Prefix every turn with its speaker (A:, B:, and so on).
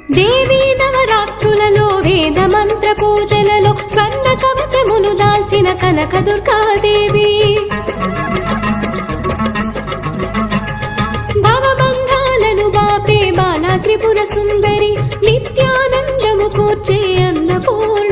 A: దేవీ నవరాత్రులలో వేద మంత్ర పూజలలో స్వర్ణ కవచములు దాల్చిన కనక దుర్గాదేవి భవబంధాలను బాపే బాలా త్రిపుర సుందరి నిత్యానందము కూర్చే అన్నపూర్ణ